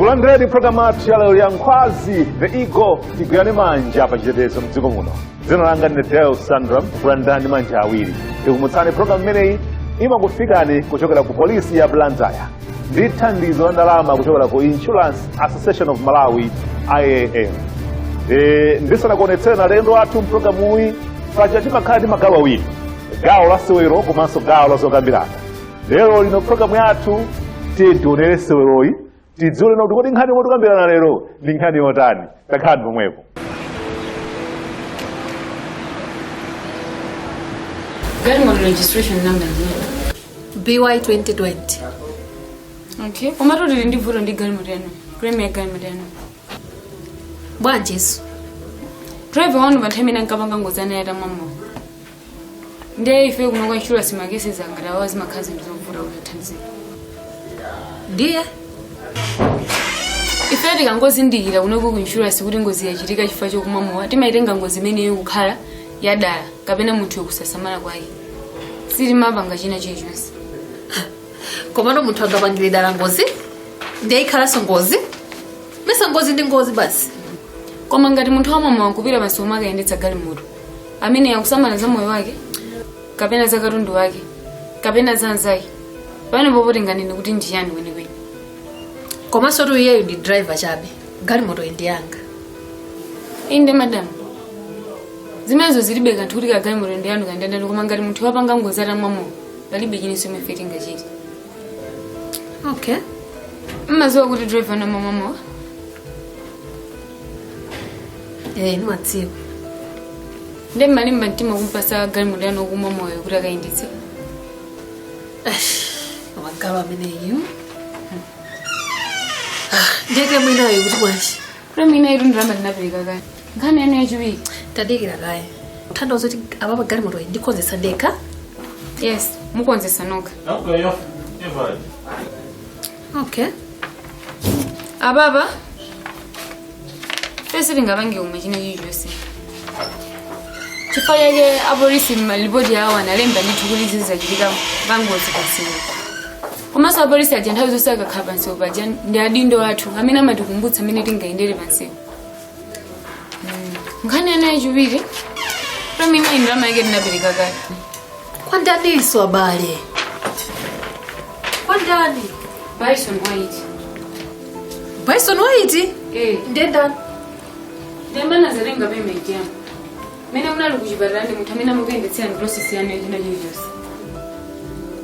Mulandeni programati ya leo ya Nkhwazi the Eagle Tigwirirane manja pachitetezo mdziko muno. Dzina langa ndi Sandra kulandani manja awiri. Tikumutsani program imeneyi imakufikani kuchokera ku polisi ya Blantyre. Ndi thandizo la ndalama kuchokera ku Insurance Association of Malawi IAM. Ndisanakuonetsera lendo athu mpulogalamu uyi paja timakhala ndi magawo awiri. Gawo la sewero komanso gawo la zokambirana. Lero lino programu yathu tionere seweroyi tidziwe na kuti nkhani yotikambirana lero ndi nkhani yotani. Takhalani pomwepo. Galimoto registration number BY 2020. Okay. Umatoti ndi vuto ndi galimoto yanu. Premier galimoto yanu. Bwanjiso. Driver wanu bathemina nkapanga ngozana yata mamo. Ndiye ife kuno kwa insurance magesi zangara wazi makazi ndizovura utathanzira. Ndiye ife tikangozindikira kuno ku insurance kuti ngozi yachitika chifukwa chokumamowa timaitenga ngozi imene yokukhala yadala kapena munthu yokusasamala kwake. Sili mapanga china chilichonse. komano munthu angapangire dala ngozi ndiye ikhalanso ngozi mesa ngozi ndi ngozi basi. Koma ngati munthu wamama kupita pansi omwe akayendetsa galimoto amene yakusamala za moyo wake kapena za katundu wake kapena za anzake pamene popoti nganene kuti ndiyani kwenikweni. Komanso tu iyeyo ndi driver chabe galimoto ndi yanga. Inde madam zimenezo zilibe kanthu kuti galimoto ndi yanu kandandani koma ngati munthu wapanga ngozi atamwamo palibe chinenso mefeti ngachiti. Okay. Mmaziwa kuti driver na mamamowa? Nimadziwa. Ndi mmalimba mtima kumpasa galimoto yanu okumamowa kuti akayendetse. Magalo ameneyo. Ndiyeke mwinayo kuti bwanji. Mina iru ndiramba ndinapeleka kale. Nkhani yanu yachiwiri. Tadikira kaya. Thandizo kuti ababa galimoto ndikonzesa ndekha? Yes, mukonzesa nokha. Okay, Okay. Ababa pese lingabange umwe china chilichonse. Chifukwa yake apolisi malipoti yawo analemba ndithu kuti zizachitika pangozi pasina. Komanso apolisi aja nthawi zonse akakhala pansi paja ndi adindo athu amene amatikumbutsa amene tingayendere pansi. Nkhani yanu yachiwiri mina ndalama yake ndinapereka kale. Kwandaniso abale. Kwandani? Bison White. Bison White? Ndenda. Ndemana zarenga payment yangu. Mina unali kuchipatala ndi munthu amene amukuyendetsera ndi process yanu yachina chilichonse.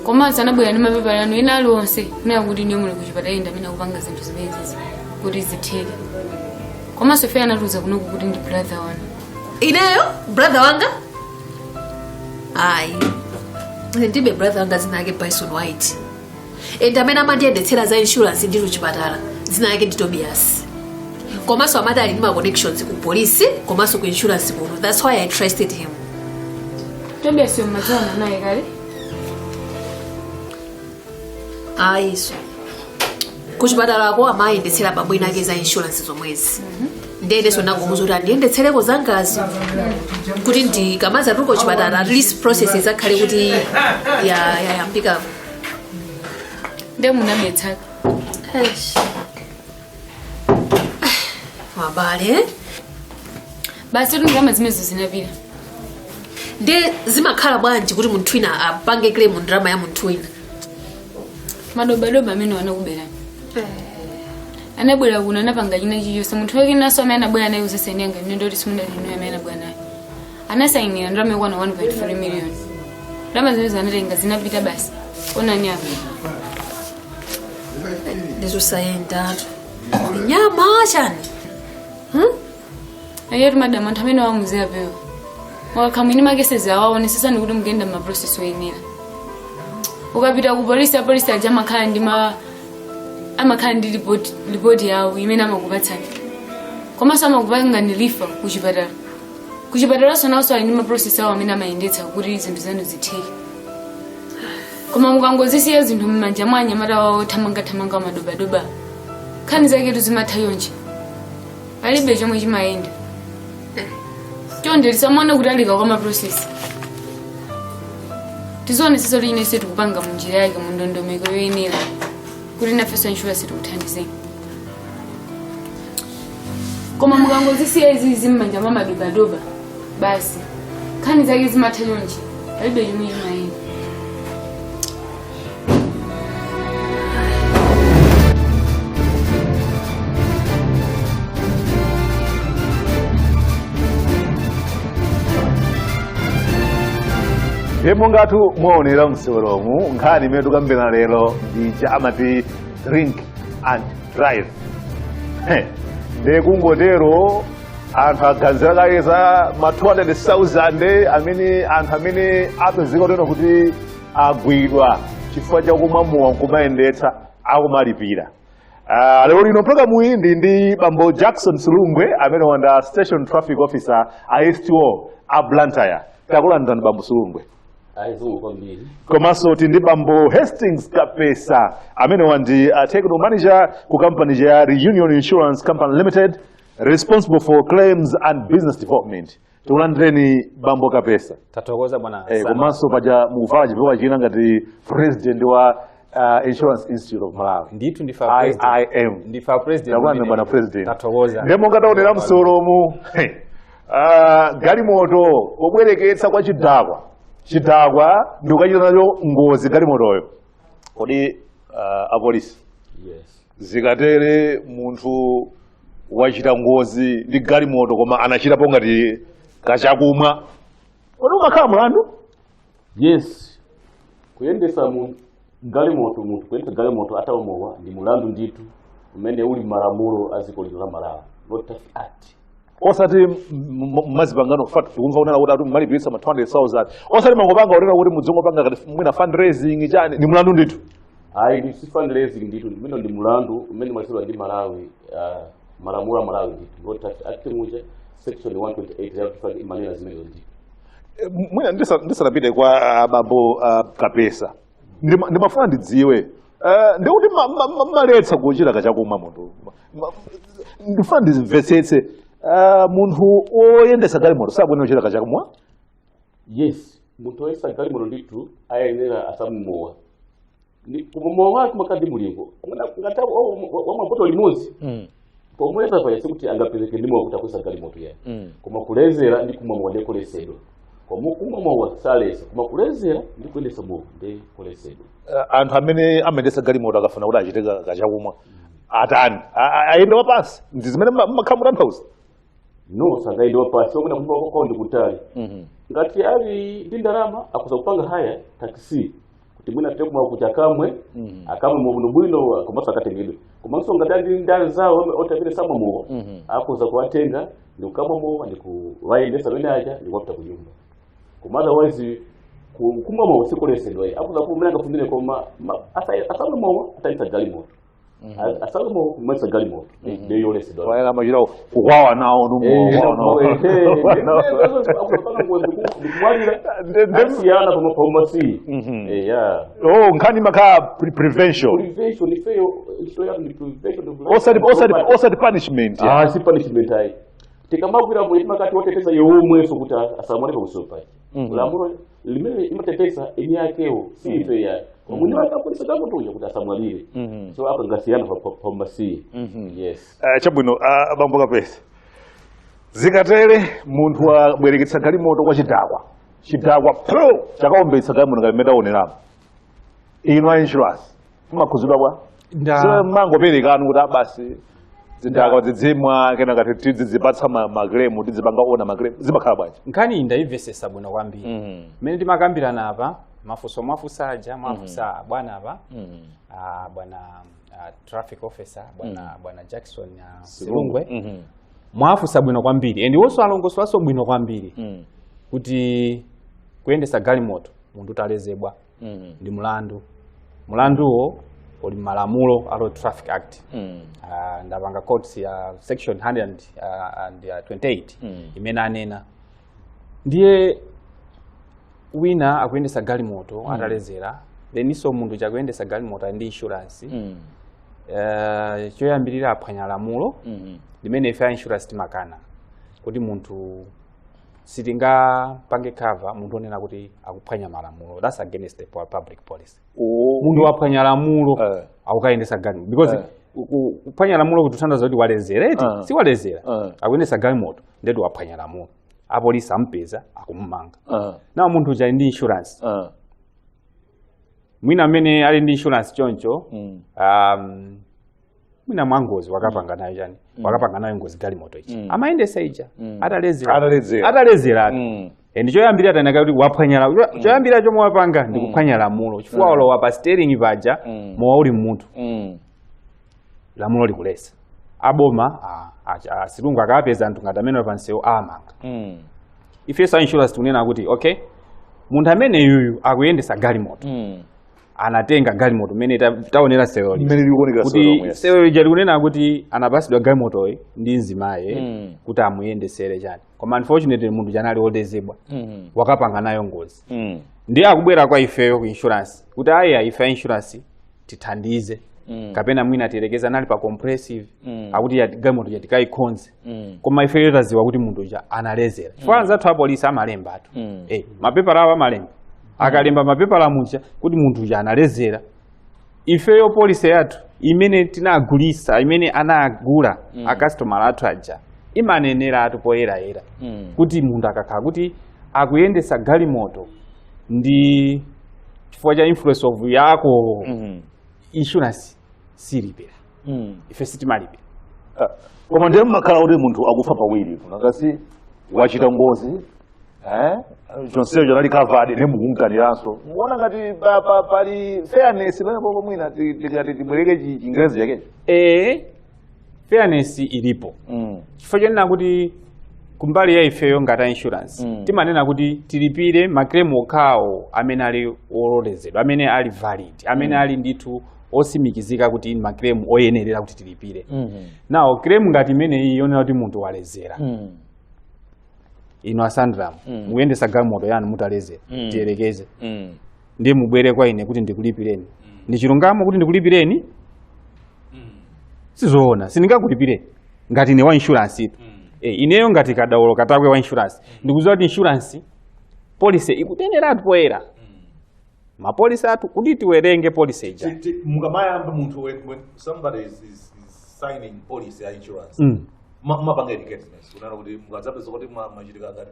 Komanso anabwera ndi mapepa yanu ena aliwonse kunena kuti ndiye muli kuchipatala enda amene akupanga zinthu zimenezi kuti zitheke. Komanso ife anatuza kunoku kuti ndi brother wanu. Ineyo? Brother wanga? Ayi. Ndibe brother wanga zina yake Bison White. Enda amene amandiyendetsera za insurance ndi kuchipatala zina yake ndi Tobias. Komanso amati ali ndi ma connections ku police komanso ku insurance kuno. That's why I trusted him. Tobias yomazana naye kale? Ayiso. Kuchipatala ko amayendetsera babwina ake za insurance zomwezi. Ndende sona kumuzuti andiyendetsereko zangazo. Kuti ndikamaza tuko kuchipatala at least processes akhale kuti yayambika. Nde munabetsa. Mabale. Basi ndingama zimezo zinapita. Nde zimakhala bwanji kuti munthu wina apange claim ndrama ya munthu wina. Madobadoba amene wanakubera. Anabwera kuno anapanga china chilichonse munthu wake naso amene anabwera naye useseni yanga nendo kuti simunda lino amene anabwera naye. Anasainira ndrama yakwana 1.4 million. Ndrama zimezo anatenga zinapita basi. Onani apa. Ndizo sayenda. Nyama chani. Ayeri madam anthu amene wamuzea pewa. Wakamwini makesezi awaonesesa ndi kuti mugenda ma process oyenera. Ukapita ku polisi apolisi aja amakhala ndi report yawo imene amakupatsani. Komanso amakupanga ndi lifa kuchipatala. Kuchipatala sonanso ali ndi ma process awo amene amayendetsa kuti zinthu zanu zitheke. Koma mukangozisiya zinthu m'manja mwa anyamata wawo thamanga madobadoba. Nkhani zake tuzimatha yonje. Palibe chomwe chimayenda. Chonde lisamona kutalika kwa ma process. Tizone sisi line setu kupanga munjira yake mundondomeko yoyenera kuti nafeso insurance tikuthandizeni. koma mukangozisiya izizi m'manja mwa madobadoba basi nkhani zake zimatha chonchi palibe chomwe chimayenda. Hemo ngatu muonera msolomu nkhani imene tukambena lero ndi chamati drink and drive. Ndekungotero anthu aganizira kale za ma 200,000 anthu amene apezeka lero kuti agwidwa chifukwa chakumwa mowa nkumayendetsa akumalipira. Lero lino programu iyi ndi Bambo Jackson Sulungwe amene wanda Station Traffic Officer STO a Blantyre. Takulandirani Bambo Sulungwe. Komanso ndi Bambo Hastings Kapesa amene wandi technical manager ku company ya Reunion Insurance Company Limited responsible for claims and business development. Tukulandireni Bambo Kapesa. Tatokoza bwana. Komanso paja muvala chipewa china ngati president wa Insurance Institute of Malawi. Nditu ndifa president. IIM. Ndifa president. Takulandirani bwana president. Tatokoza. Ndemo ngataonera msolomu. Galimoto obwereketsa kwa chidakwa ndikachita nacho ngozi galimotoyo. Kodi apolisi. Yes. Zikatere munthu wachita ngozi ndi galimoto koma anachitapo ngati kachakumwa. Kodi umakhala mlandu? Yes. Kuyendesa galimoto munthu kuyendesa galimoto ataomowa ndi mulandu nditu umene uli malamulo aziko la Malawi. Not Traffic Act. Osati mazipangano fat kumva unala kuti atu malipirisa ma 200,000 osati mangopanga urera kuti mudzongo panga ngati mwina fundraising chani ni mulandu nditu. Ayi ndi si fundraising nditu mmene ndi mulandu umene mwasiro ndi Malawi malamulo a Malawi nditu Not Traffic Act muja section 128 ya kufanya imanena zimene nditu. Mwina ndisanapite kwa Bambo Kapesa ndimafuna ndidziwe ndi kuti maletsa kuchita kachakumwa munthu ndifuna ndimvetsetse munthu oyendesa galimoto sabwino kuchita kachakumwa. Yes, munthu oyendesa galimoto nditu ayenera asamumowa kumumowa wake makadi mulingo ngata wamapoto limodzi pomweza payasi kuti angapezeke ndimo kuti akwesa galimoto yayo koma kulezera ndi kumwamowa ndi kulesedwa kumwamowa salesa koma kulezera ndi kuyendesa mowa ndi kulesedwa. Anthu amene amayendesa galimoto akafuna kuti achite kachakumwa atani ayende wapansi ndi zimene makhala mutanthauza. No, sangaende wapasi wamuna kumba kwa ndi kutali. Ngati ali ndi ndalama akuza kupanga haya taxi kuti mwina teku kuchakamwe akamwe mu bwino komasa akatengedwe. Komanso ngati ali ndali zawo otavile samwa mowa akuza kuwatenga ndi kukamwa mowa ndi kuwaendesa bene aja ndi kuwapita ku nyumba. Koma otherwise kumwa mowa sikulesedwa akuza kumena kafundire koma asamwe mowa atayisa galimoto. Asalmo kumesa galimoto ndi yolesedwa. Wala majira kukwawa nawo numo. Ndemsiyana pamasi. Nkhani makhala prevention. Prevention ifeyo istoya ndi prevention. Osati punishment. Si punishment ayi. Tikamagwira mu makati woteteza yomwe so kuti asamwale kusopa. Lamulo limene imateteza eni yakewo si ife ya. Munyo akapolisa kakutuja kuti asamwalire. So apa ngasiyana pamasi. Yes. Chabwino Bambo Kapesa. Zikatere munthu abwereketsa galimoto kwa chidakwa pro chakaombetsa galimoto ngalimeta oneramo. Ino insurance mumakhuzidwa kwa so mangoperekanu kuti abasi zidakwa zidzimwa kena ngati tidzipatsa magremu tidzipanga ona magremu zimakhala bwanji. Nkhani ndaivesesa bwino kwambiri. Mene timakambirana apa mwafusaja mwafusa bwana apa bwana traffic officer bwana Jackson Sulungwe mwafusa bwino kwambiri and also alongoswaso bwino kwambiri kuti kuyendesa galimoto munthu utalezedwa ndi mulanduwo uli malamulo alo Traffic Act ndapanga courts ya section 128 imene anena ndiye wina akuyendesa galimoto atalezera leniso munthu chakuyendesa galimoto ndi insurance choyambirira aphwanya lamulo limene ife insurance timakana kuti munthu sitingapange cover munthu onena kuti akuphwanya malamulo. That's against the public policy. Munthu waphwanya lamulo akukayendesa galimoto because kuphwanya lamulo kuthandiza kuti walezera eti si walezera akuyendesa galimoto ndetu waphwanya lamulo apolisi ampeza akumumanga nawo munthu uja ali ndi insurance mwina amene ali ndi insurance choncho mwina mwangozi wakapanga nayo chani wakapanga nayo ngozi galimoto ichi amayendesa ija atalezera ndi choyambira tanaka kuti waphwanya choyambira chomwe wapanga ndi kuphwanya lamulo chifukwa walowa pa steering paja mowa uli munthu lamulo likulesa aboma asirungu akapeza anthu ngati amene pansewu amanga ifenso insurance tikunena kuti okay munthu amene yuyu akuyendesa galimoto anatenga galimoto imene taonera sewoli kuti sewoli likunena kuti anapasidwa galimotoyi ndi mzimaye kuti amuyendesere chani koma unfortunately munthu chanali wodezedwa wakapanga nayo ngozi ndi akubwera kwa ifeyo ku insurance kuti aya ife insurance tithandize kapena mwina tilekeza nali pa compressive akuti galimoto yatikayikhonze koma ifeyo taziwa kuti munthu uja analezera chifukwa anzathu apolisi amalemba atu mapepala awo amalemba akalemba mapepala muja kuti munthu uja analezera ifeyo polisi yathu imene tinagulisa imene anagula akasitomala athu aja imanenera atu poyerayera kuti munthu akakhala kuti akuyendesa galimoto ndi chifukwa cha influence of yako insurance silipira ife sitimalipira koma ndiye mmakhala kuti munthu akufa pawiri nakasi wachita ngozi chonseyo chanali covered nemukunkaniranso muona ngati pali fairness pamenepo mwina tikati tibwereke chingerezi chakecho fairness ilipo chifukwa chonena kuti kumbali ya ifeyo ngati insurance timanena kuti tilipire maklemu okhawo amene ali ololezedwa amene ali valid amene ali ndithu osimikizika kuti maklemu oyenerera kuti tilipire nawo klemu ngati imene iyi yonena kuti munthu walezera ino asandram muyendesa galimoto yanu mutalezera tiyelekeze ndi mubwere kwa ine kuti ndikulipireni ndi chilungamo kuti ndikulipireni sizoona sindingakulipireni ngati ine wa insurance itu ineyo ngati kadaulo katakwe wa insurance ndikuziwa kuti insurance policy ikuteneratu poyera mapolisi athu kuti tiwerenge policy ija mukamayamba munthu when somebody is signing policy ya insurance mapanga educateness unaona kuti mukadzapeza kuti machitika ngati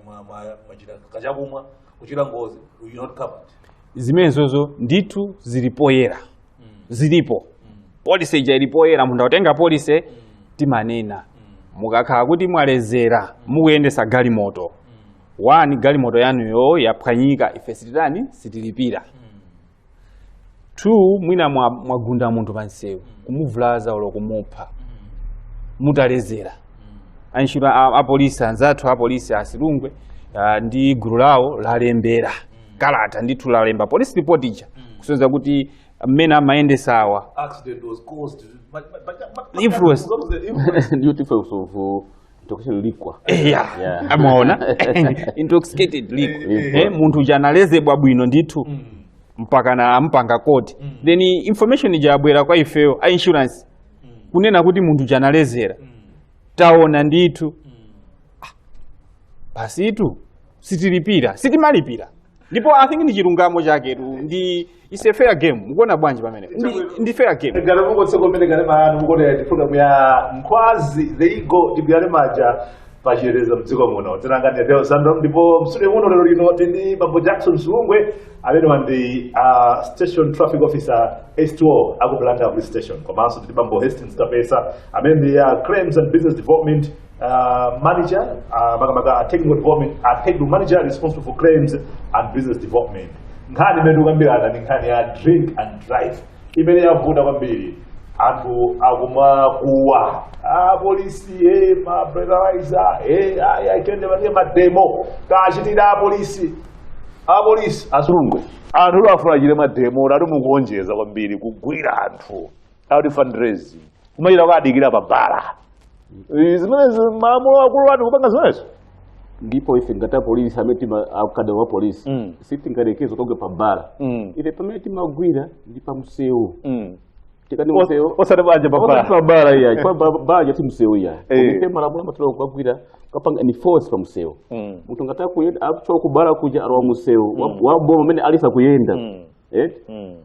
machita kachapumwa kuchita ngozi you not covered zimenezozo ndithu zilipoyera zilipo policy ija ilipoyera munthu akutenga policy timanena mukakhala kuti mwalezera mukuyendesa galimoto galimoto yanuyo yaphwanyika ife sititani sitilipira 2 mwina mwagunda munthu pansewu kumuvulaza olo kumupha mutalezera apolisi anzathu apolisi asirungwe ndi gulu lawo lalembera kalata ndithu lalemba police report ija kusonyeza kuti mmene amayendesawa accident was caused influence of intoxication liquor amaona intoxicated liquor munthu uja analezedwa bwino ndithu mpaka na ampanga koti then information ija abwera kwa ifeyo a insurance kunena kuti munthu uja analezera taona ndithu pasitu sitilipira sitimalipira ndipo I think ndi chilungamo chaketu ndi is a fair game mukuona bwanji pamene ndi fair game ngala mungo tseko mene ngale mahanu mukuona program ya Nkhwazi the Eagle Tigwirirane pachitetezo mdziko muno tinangani Deo Sandro ndipo msule muno lero lino tindi Bambo Jackson Suungwe amene wandi station traffic officer S2O aku Blantyre Police Station komanso tindi Bambo Hastings Kapesa amene ya claims and business development manager makamaka technical development technical manager responsible for claims and business development nkhani imene ukambirana ndi nkhani ya drink and drive imene yavuta kwambiri anthu akumakuwa polisi ma breathalyzer ayakende manje mademo kachitira apolisi asurungwe anthu afuna chile mademo lado mukuonjeza kwambiri kugwira anthu out fundraising kumayira kwadikira pabala zimene maamulo akulu wanu kupanga zimenezo ndipo ife ngata polisi ametima akada wa polisi sitingarekezo kogwe pabala ile pameti magwira ndi pamuseu tikani museu osana banje pabala ya kwa baje timuseu ya ndipo malamulo matolo kwagwira kapanga ni force pamuseu mutu ngata kuyenda acho kubala kuja arwa museu waboma mene alisa kuyenda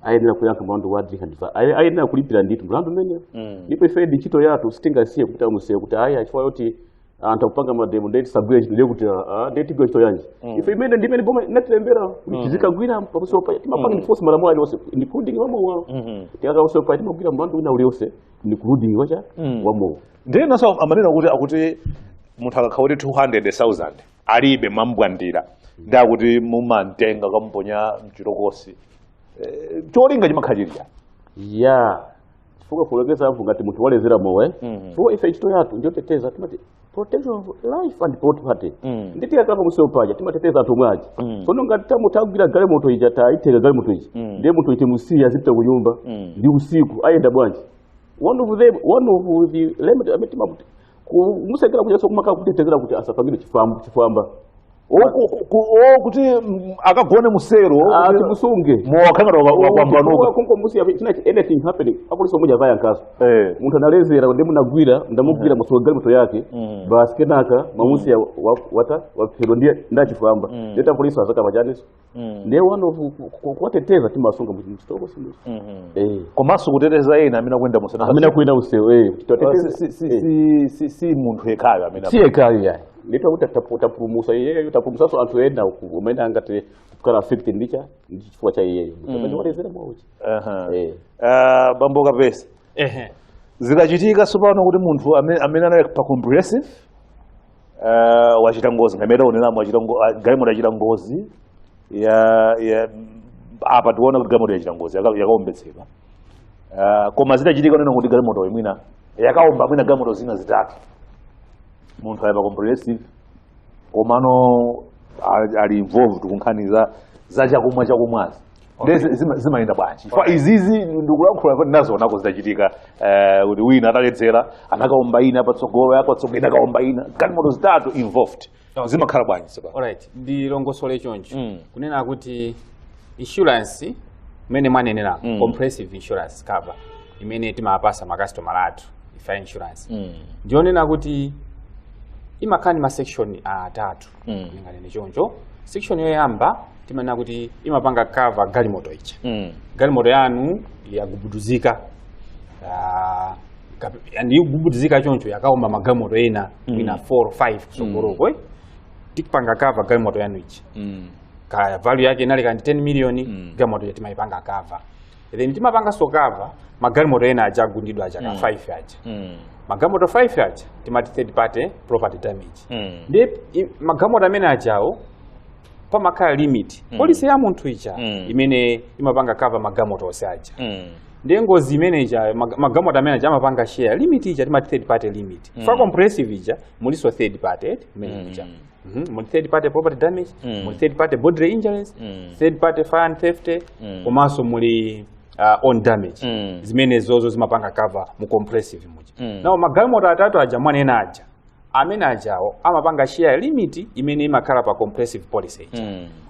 ayenera kuyankha mlandu wa drink and drive ayenera kulipira ndithu mlandu umene ndipo ife ntchito yathu sitingasiye kupita museu kuti ayi achifukwa yoti anthu akupanga mademo ndeti sagwira ntchito kuti ndeti tigwira ntchito yanji ife imene ndimene boma inatilembera kuti tizikagwira pamusewu pa timapanga ndifonse malamulo aliwonse ndikuludingi wamowa tikakausewu pa timagwira mlandu wina uliwonse ndikuludingi wacha wamowa ndiye naso amanena kuti munthu akakhala kuti 200,000 alibe mambwandira ndakuti mumantenga kamponya mchirokosi cholinga chimakhalirira ya chifukwa kulekeza avu ngati munthu walezera mowa chifukwa ife ntchito yathu ndiyoteteza timati protection of life and property nditi akapa musewu paja timateteza anthu mwaji sono ngati munthu agwira galimoto ija taiteka galimoto ija ndiye munthu ite musiya azipita ku nyumba ndi usiku ayenda bwanji one of the limit ametima kumusegera kunyaso kumaka kutetezera kuti asapangire chifamba kuti akagone musero timusunge mowakhangata wakwambanuka konko musiya anything happening apolisi moja vaya nkaso munthu analezera ndi munagwira ndamugwira musoga galimoto yake basi kenaka mamusiya wapero ndiye ndachifamba ndeta polisi azaka majaniso ndiye one of kuwateteza timasunga mchitoko simuso komanso kuteteza yena amene akwenda musero amene akwenda musero si munthu yekhayo amene si yekhayo yayi ndipo utapulumusa iyeyo utapulumusaso anthu ena umene angati kukhala affected ndicha ndi chifukwa cha iyeyo ndiwalezera mwawochi bambo kapesa zikachitika sopano kuti munthu amene anali pa comprehensive wachita ngozi ngamene onelamo galimoto yachita ngozi apa tiona kuti galimoto yachita ngozi yakaombetsedwa koma zitachitika nena kuti galimoto imwina yakaomba mwina galimoto zina zitatu munthu ali pa comprehensive komano ali involved kunkhani za chakumwazi ndezi zimayenda bwanji fa izizi ndikulankhula nazonako zitachitika kuti wina ataledzera anakaomba ina patsogolo yapatsogolo akaomba ina galimoto zitatu involved zimakhala bwanji sapa alright ndilongosole choncho kunena kuti insurance imene mwanenera comprehensive insurance cover imene timapasa makastoma athu ifa insurance ndionena kuti imakhala ma section atatu ningane choncho section yoyamba timanena kuti imapanga cover galimoto icha galimoto yanu yagubuduzika ndi gubuduzika choncho yakaomba magalimoto ena ina 4 or 5 kusogoloko tikupanga cover galimoto yanu icha ka value yake inali kandi 10 million galimoto ya timaipanga cover then timapanga so cover magalimoto ena ajagundidwa aja ka 5 aja magalimoto 5 aja timati third party property damage ndi magalimoto amene ajawo pamakhala limit policy ya munthu icha imene imapanga cover magalimoto onse aja ndi ngozi imene ija magalimoto amene aja amapanga share limit ija timati third party limit for comprehensive ija muliso third party imene ija muli third party property damage muli third party bodily injuries third party fire and theft komanso muli on damage zimene zozo zimapanga cover mu comprehensive muja now magalimoto atatu aja mwanena aja amene ajawo amapanga share limit imene imakhala pa comprehensive policy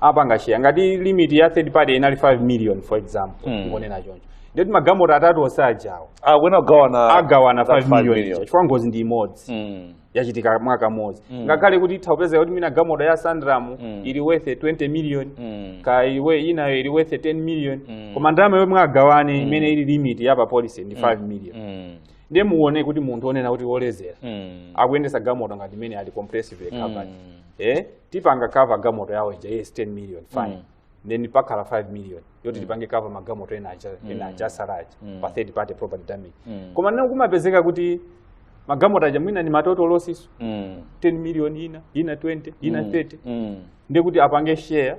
amapanga share ngati limit ya third party inali 5 million for example ngonena choncho ndeti magalimoto atatu onse ajawo agawana 5 million chifukwa ngozi ndi imodzi yachitika mwaka modzi ngakhale kuti taupeza kuti mina galimoto ya Sandram ili worth 20 million ka iwe inayo ili worth 10 million koma ndalama yomwe mwagawane imene ili limit ya pa policy ndi 5 million ndiye muone kuti munthu onena kuti wolezera akuyendesa galimoto ngati imene ali comprehensive covered tipanga cover galimoto yawo ija yes 10 million fine then pakhala 5 million yoti tipange cover magalimoto ena aja saraji pa third party property damage koma nene kumapezeka kuti magalimoto aja mwina ni matoto losses 10 million ina 20 ina 30 ndiye kuti apange share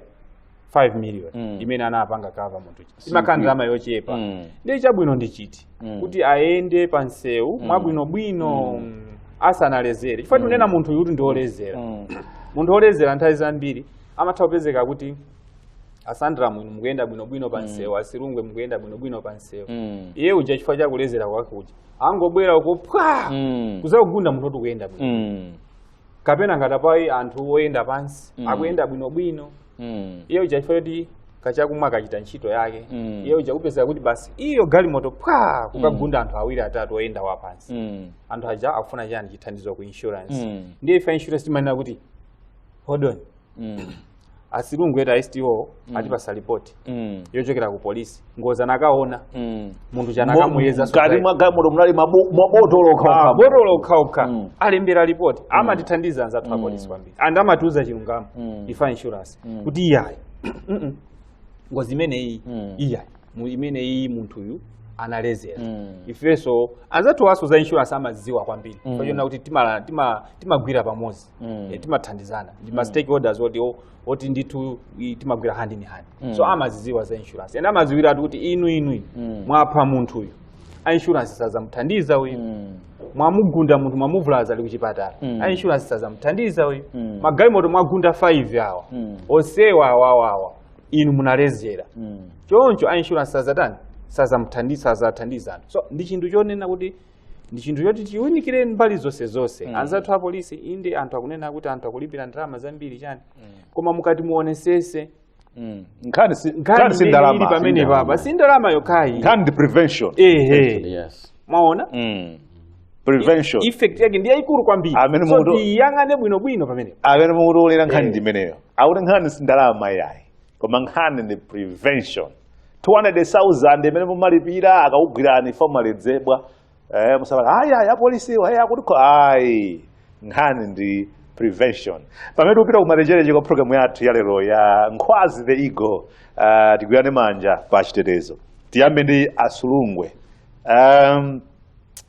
5 million imene anapanga cover munthu imakhala ndalama yochepa ndiye chabwino ndi chiti kuti aende pa nseu mwabwinobwino asanalezere chifukwa tunena munthu yuti ndi olezera munthu olezera nthawi zambiri amatha kupezeka kuti Sandram mukuyenda bwinobwino pa nseu asirungwe mukuyenda bwinobwino pa nseu iye uja chifukwa cha kulezera kwake kuti angobwera uko pwa kuzakugunda munthu oti kuyenda bwino kapena ngati pai anthu oyenda pansi akuyenda bwinobwino iye uja chifukwa kuti kachakumwa akachita ntchito yake iye uja kupezeka kuti basi iyo galimoto pwa kukagunda anthu awiri atatu oyenda wapansi anthu aja akufuna chani chithandizo ku insurance ndiye ife insurance timanena kuti hold on asirungu eta STO atipasa report yochokera ku polisi ngoza nakaona munthu chanakamuyeza kati mwagamoto munali mabotolo okhaokha alembera report amatithandiza anzathu a polisi kwambiri and amatiuza chilungamo ifa insurance kuti iyayi ngozi imeneyi imeneyi munthuyu analezera ifeso anzathu aso za insurance amaziziwa kwambiri kwachona kuti timagwira pamodzi timathandizana ndi stakeholders oti ndithu timagwira hand in hand so amaziziwa za insurance and amaziwira kuti inu mwapha munthuyu a insurance sazamuthandiza uyu mwamugunda munthu mwamuvulaza ali kuchipatala a insurance sazamuthandiza uyu magalimoto mwagunda 5 awa onsewa awawawa inu munalezera choncho a insurance sazathandizana so ndi chinthu chonena kuti ndi chinthu choti chiunikire mbali zonse anzathu a polisi inde anthu akunena kuti anthu akulipira ndalama zambiri chani koma mukati muonesese nkhani si ndalama pamene baba si ndalama yokhayi nkhani ndi prevention Yes. mwaona prevention effect yake ndi yayikulu kwambiri so tiyang'ane bwinobwino pamene amene mukutolera nkhani ndi imeneyo akuti nkhani si ndalama yayi koma nkhani ndi prevention 200,000 imene mumalipira akakugwirani fomaledzebwa musabaka aya polisi aya kuliko ayi nkhani ndi prevention pamene tikupita kumapeto kwa program yathu ya lero ya Nkhwazi the Eagle Tigwirirane manja pachitetezo tiyambe ndi asulungwe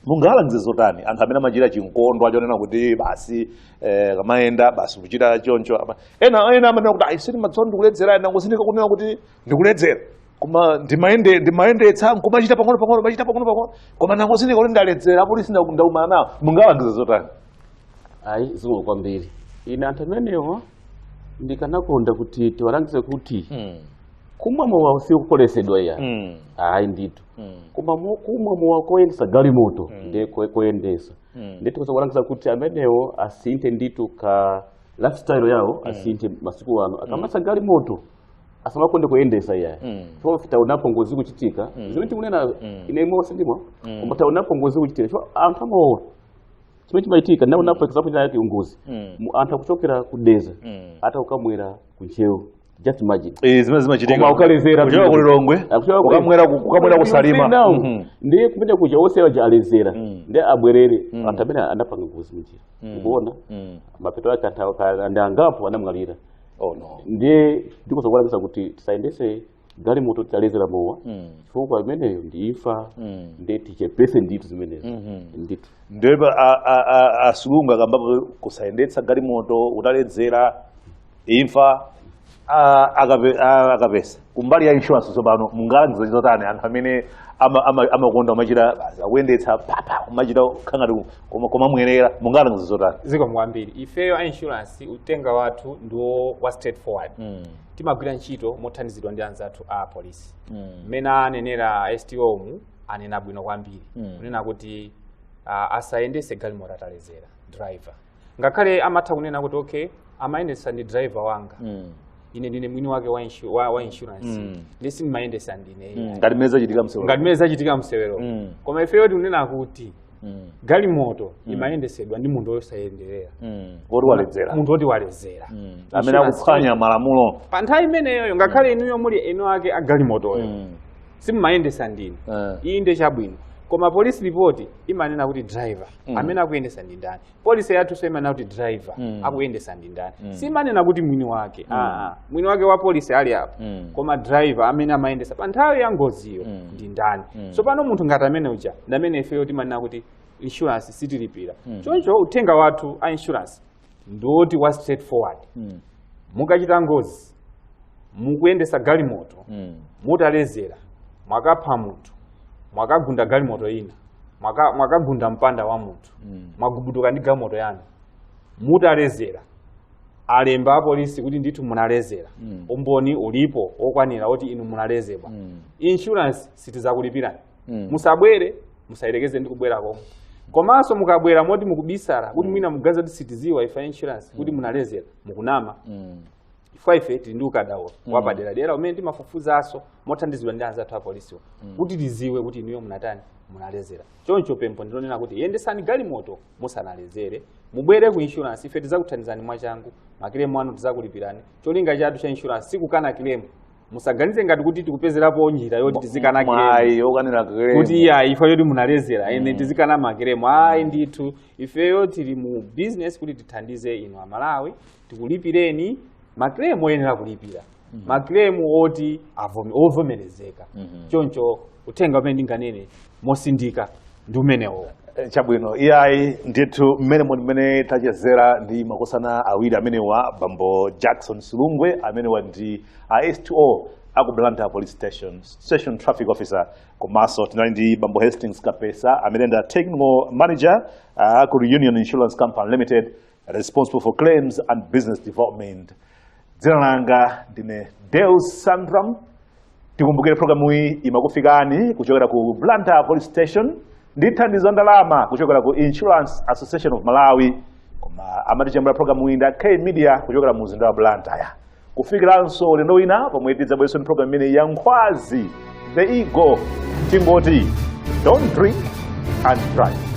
mungalangize zotani anthu amene amachita chinkondo achonena kuti basi kamayenda basi kuchita choncho ena amanena kuti ayi sindimatsowa ndikuledzera ena ngosindika kunena kuti ndikuledzera koma ndimayendetsa nkumachita pang'ono machita pang'ono koma nango sindika kuti ndaledzera polisi ndaumana nawo mungalangize zotani Ayi ziko kwambiri ine anthu amenewa ndikanakonda kuti tiwalangize kuti kumwa mowa usiku kupolesedwa iya ayi ndithu koma kumwa mowa koyendesa galimoto ndiye koyendesa ndiye tikulangiza kuti amenewo asinthe ndithu ka lifestyle yawo asinthe masiku ano akamasa galimoto asamakonde kuyendesa iya so taonapo ngozi kuchitika zimene tikunena ine imwe ndimo koma taonapo ngozi kuchitika so anthu amaona chimene chimachitika naonapo example yake ngozi anthu akuchokera kudeza ata ukamwera kunchewu just imagine zimene zimachitika koma ukalezera kuchoka kulilongwe ukamwera kusalima ndiye kumene kuja osewa ja alezera ndiye abwerere anthu amene anapanga ngozi munjira ukuona mapeto yake andangapo anamwalira ndiye ndikuzokulangiza kuti tisayendese galimoto talezera mowa chifukwa imeneyo ndifa ndiye tichepese ndithu zimenezo ndithu ndiye asulungu akambapo kusayendetsa galimoto utaledzera imfa akapesa kumbali ya insurance zopano mungalangiza zotani anthu amene amakonda amachita akuyendetsa umachita khangati komamwerera mungalangiza zotani ziko mwambiri ifeyo a insurance utenga wathu ndiwo wa straightforward timagwira ntchito mothandizidwa ndi anzathu a polisi mmene anenera STO mu anena bwino kwambiri kunena kuti asayendese galimoto atalezera driver ngakhale amatha kunena kuti okay amayendesa ndi driver wanga ine ndine mwini wake wa insurance ndisi ndimayendesa ndine ngati mmene zachitika msewero koma ifeyo tikunena kuti galimoto imayendesedwa ndi munthu wosayenderera munthu woti walezera amene akuphwanya malamulo pa nthawi imeneyoyo ngakhale inuyo muli eno ake a galimotoyo simmayendesa ndine iyi ndi chabwino koma police report imanena kuti driver amene akuyendesa ndi ndani police yathu imanena kuti driver akuyendesa ndi ndani simanena kuti mwini wake mwini wake wa police ali apo koma driver amene amayendesa pa nthawi ya ngoziyo ndi ndani so pano munthu ngati amene uja ndi amene ifeyo timanena kuti insurance sitilipira choncho uthenga wathu a insurance ndoti wa straightforward mukachita ngozi mukuyendesa galimoto mutalezera mwakapha munthu mwakagunda galimoto ina mwakagunda mpanda wa munthu mwagubuduka ndi galimoto yanu mutalezera alemba a polisi kuti ndithu munalezera umboni ulipo okwanira oti inu munalezedwa insurance sitizakulipirani musabwere musayelekeze ndi kubwerako komanso mukabwera moti mukubisala kuti mwina mugaza kuti sitiziwa ifa insurance kuti munalezera mukunama chifukwa ife tili ndi ukadaulo wapaderadera umene timafufuzaso mothandizidwa ndi anzathu a polisi kuti tiziwe kuti inuyo munatani munalezera. Choncho pempho ndilonena kuti yendesani galimoto musanalezere, mubwere ku insurance, ife tizakuthandizani mwachangu, makilemu anu tizakulipirani. Cholinga chathu cha insurance sikukana kilemu, musaganize ngati kuti tikupezerapo njira yoti tizikana kilemu kuti ife yoti munalezera ene tizikana makilemu. Ayi ndithu ifeyo tili mu business kuti tithandize inu Amalawi, tikulipireni makilemu oyenera kulipira, makilemu oti ovomerezeka. Choncho uthenga umene ndinganene mosindika ndi umenewo. Chabwino iyayi ndithu mmene tachezera ndi makosana awiri amenewa bambo Jackson Silungwe amenewa ndi S2O aku Blantyre Police Station Station Traffic Officer, komanso tinali ndi bambo Hastings Kapesa amene ndi Technical Manager ku Union Insurance Company Limited responsible for claims and business development. Dzina langa ndine Deus Sandram. Tikumbukire programu hii imakufikani kuchokera ku Blantyre Police Station ndi thandizo ndalama kuchokera ku Insurance Association of Malawi, koma amatichembera programu hii nda K Media kuchokera mu mzinda wa Blantyre. Kufikiranso lero wina pomwe tidzabweretsa programu imene ya Nkhwazi the Eagle Tingoti, don't drink and drive.